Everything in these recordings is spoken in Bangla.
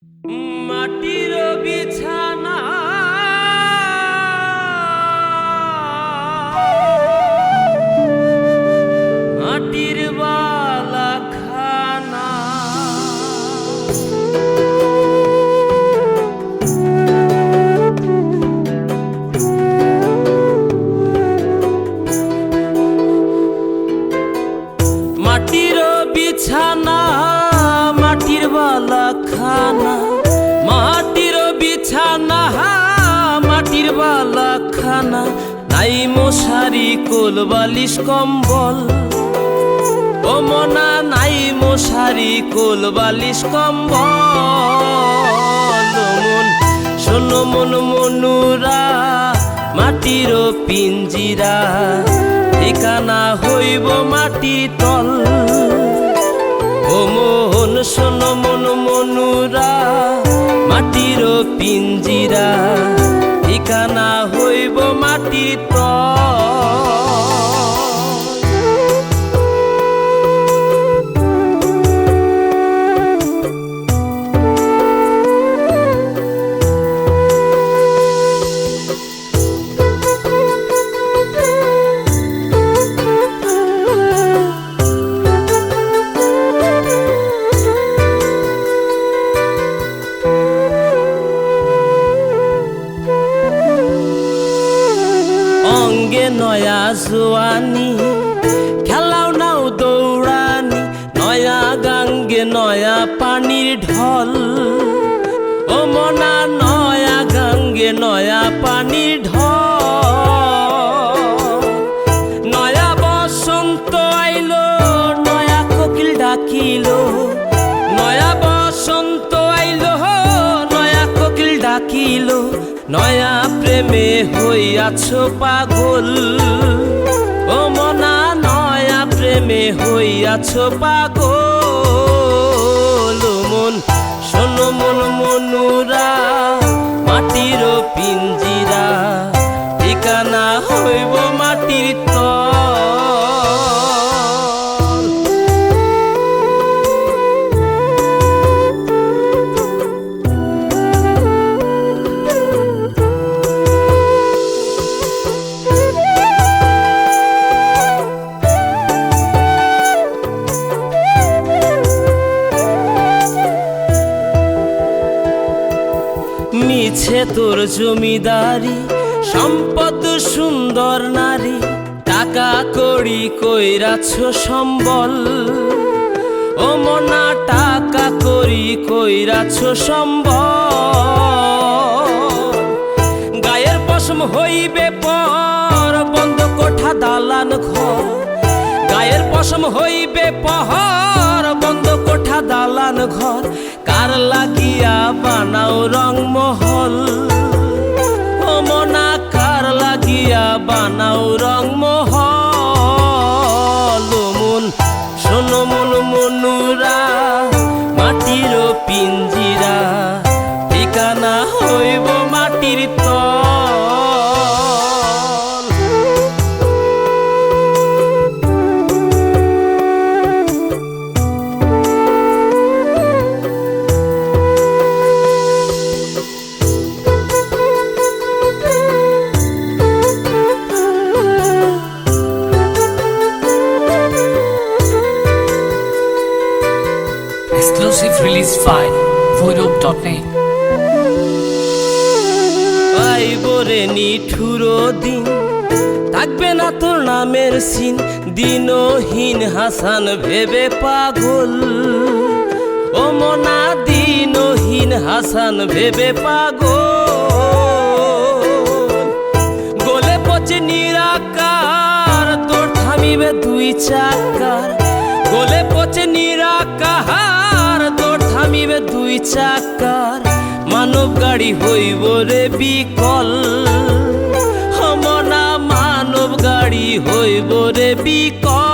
মাটির বিছানা মাটির বালা খানা মাটির বিছানা মাটির বালা খানা মাটির বিছানা মাটির বালা খানা নাই মশারি কোল বালিশ কম্বল ও মনা নাই মশারি কোল বালিশ কম্বল মন শোনো মন মনুরা মাটির পিঞ্জিরা ঠিকানা হইব মাটি তল ও মন শোনো মন মনুরা মাটির পিঞ্জিরা ঠিকানা হইব মাটি তল অঙ্গে নয়া জোয়ানি খেলাও নাও দৌড়ানি নয়া গাঙ্গে নয়া পানির ঢল ও মনা নয়া গাঙ্গে নয়া পানির ঢল নয়া বসন্ত আইলো নয়া কোকিল ডাকিলো নয়া বসন্ত আইলো নয়া কোকিল ডাকিলো নয়া প্রেমে হইয়াছ পাগল ও মনা নয়া প্রেমে হইয়াছ পাগল মন শোনো মন মনুরা মাটির পিঞ্জিরা ঠিকানা হইব মাটির তল মিছে তোর জমিদারি সম্পদ সুন্দর নারী টাকা কড়ি কইরাছ সম্বল ও মনা টাকা কড়ি কইরাছ সম্বল গায়ের পশম হইবে পর বন্ধ কোঠা দালান ঘর গায়ের পশম হইবে পহর বন্ধ কোঠা দালান ঘর কার লাগিয়া বানাও রংমহল ও মনা কার লাগিয়া বানাও রংমহল মন শোনো মন মনুরা মাটির পিঞ্জিরা ঠিকানা হইব মাটির তল Exclusive release file voidop.net আইবরে নিঠুরো দিন থাকবে না তোর নামের সিন দিনহীন হাসান ভেবে পাগল ও মনা দিনহীন হাসান ভেবে পাগল গোলে পচে নিরাকার তোর থামিবে দুই চাকার গোলে পচে নিরাকার তোর থামিবে দুই চাকার মানব গাড়ি হইব রে বিকল মনা মানব গাড়ি হইব রে বিকল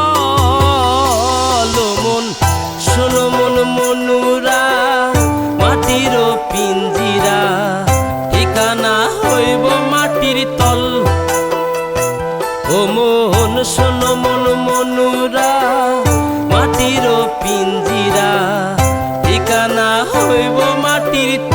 মন শোনো মন মনুরা মাটির পিঞ্জিরা ঠিকানা হইব মাটির তল ও মন শোনো মন মনুরা মাটির পিঞ্জিরা ঠিকানা হইব মাটির